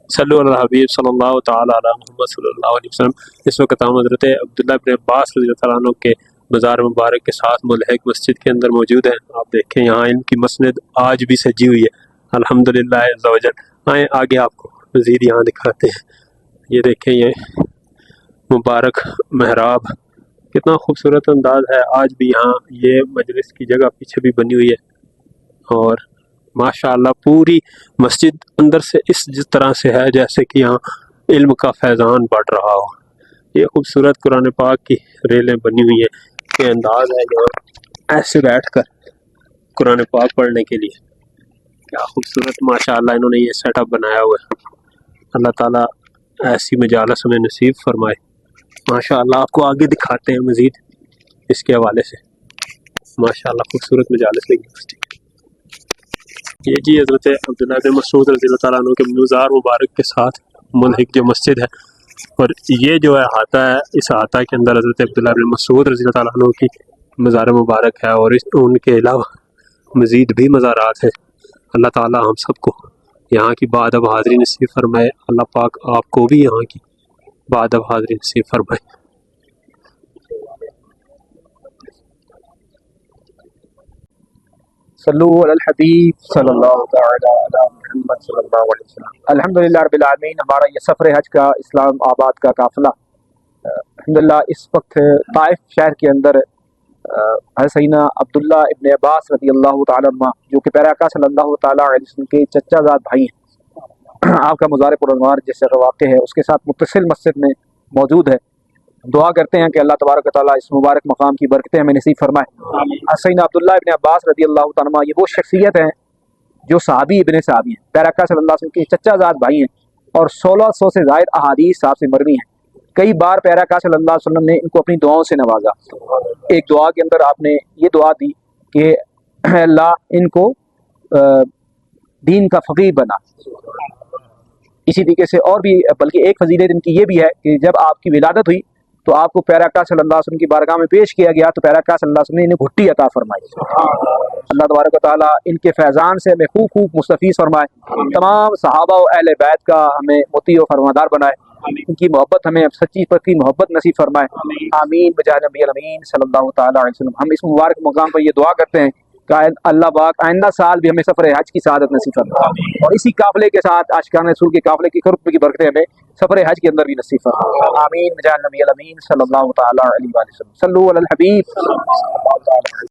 صلو علی حبیب صلی اللہ تعالی علی محمد صلی اللہ علیہ وسلم۔ اس وقت ہم حضرت عبداللہ بن عباس رضی اللہ تعالیٰ عنہ کے مزار مبارک کے ساتھ ملحق مسجد کے اندر موجود ہیں۔ آپ دیکھیں یہاں ان کی مسند آج بھی سجی ہوئی ہے الحمدللہ عز و جل۔ آئیں آگے آپ کو مزید یہاں دکھاتے ہیں۔ یہ دیکھیں یہ مبارک محراب کتنا خوبصورت انداز ہے۔ آج بھی یہاں یہ مجلس کی جگہ پیچھے بھی بنی ہوئی ہے، اور ماشاءاللہ پوری مسجد اندر سے جس طرح سے ہے جیسے کہ یہاں علم کا فیضان بڑھ رہا ہو۔ یہ خوبصورت قرآن پاک کی ریلیں بنی ہوئی ہیں، یہ انداز ہے یہاں ایسے بیٹھ کر قرآن پاک پڑھنے کے لیے۔ کیا خوبصورت ماشاءاللہ انہوں نے یہ سیٹ اپ بنایا ہوا ہے۔ اللہ تعالیٰ ایسی مجالس ہمیں نصیب فرمائے۔ ماشاءاللہ آپ کو آگے دکھاتے ہیں مزید اس کے حوالے سے۔ ماشاءاللہ خوبصورت مجالس لگی۔ یہ جی حضرت عبداللہ بن مسعود رضی اللہ تعالیٰ عنہ کے مزار مبارک کے ساتھ ملحق جو مسجد ہے، اور یہ جو ہے احاطہ ہے، اس احاطہ کے اندر حضرت عبداللہ بن مسعود رضی اللہ تعالیٰ عنہ کی مزار مبارک ہے، اور ان کے علاوہ مزید بھی مزارات ہیں۔ اللہ تعالیٰ ہم سب کو یہاں کی بادب حاضری نصیب فرمائے۔ اللہ پاک آپ کو بھی یہاں کی بادب حاضری نصیب فرمائے۔ صلو علی الحبیب صلی اللہ تعالی علی محمد صلی اللہ علیہ وسلم۔ الحمدللہ رب العالمین۔ ہمارا یہ سفر حج کا اسلام آباد کا قافلہ الحمدللہ اس وقت طائف شہر کے اندر حضرت سیدنا عبداللہ ابن عباس رضی اللہ تعالیٰ عنہ جو کہ پیارے آقا صلی اللہ تعالیٰ علیہ وسلم کے چچا زاد بھائی ہیں، آپ کا مزار پرانوار جس جگہ واقع ہے اس کے ساتھ متصل مسجد میں موجود ہے۔ دعا کرتے ہیں کہ اللہ تبارک و تعالیٰ اس مبارک مقام کی برکتیں ہمیں نصیب فرمائے۔ سیدنا عبداللہ ابن عباس رضی اللہ تعالیٰ عنہ یہ وہ شخصیت ہیں جو صحابی ابن صحابی ہیں، پیارے آقا صلی اللہ علیہ وسلم کے چچا زاد بھائی ہیں، اور 1600 سے زائد احادیث آپ سے مروی ہیں۔ کئی بار پیارے آقا صلی اللہ علیہ وسلم نے ان کو اپنی دعاؤں سے نوازا۔ ایک دعا کے اندر آپ نے یہ دعا دی کہ اللہ ان کو دین کا فقیہ بنا۔ اسی طریقے سے اور بھی، بلکہ ایک فضیلت ان کی یہ بھی ہے کہ جب آپ کی ولادت ہوئی تو آپ کو پیارے آقا صلی اللہ علیہ وسلم کی بارگاہ میں پیش کیا گیا تو پیارے آقا صلی اللہ علیہ وسلم نے انہیں گھٹی عطا فرمائی۔ اللہ تبارک و تعالیٰ ان کے فیضان سے ہمیں خوب خوب مستفیض فرمائے۔ تمام صحابہ و اہل بیت کا ہمیں مطیع و فرمانبردار بنائے۔ ان کی محبت ہمیں سچی پکی محبت نصیب فرمائے۔ آمین بجاہ نبی الامین صلی اللہ تعالیٰ علیہ وسلم۔ ہم اس مبارک مقام پر یہ دعا کرتے ہیں کہ اللہ پاک آئندہ سال بھی ہمیں سفر حج کی سعادت نصیب فرمائے، اور اسی قافلے کے ساتھ عاشقان رسول کے قافلے کی قرب کی برکتیں ہمیں سفر حج کے اندر بھی نصیب فرمائے۔ آمین بجاہ نبی الامین صلی اللہ تعالیٰ علیہ وسلم۔ صلو علی الحبیب۔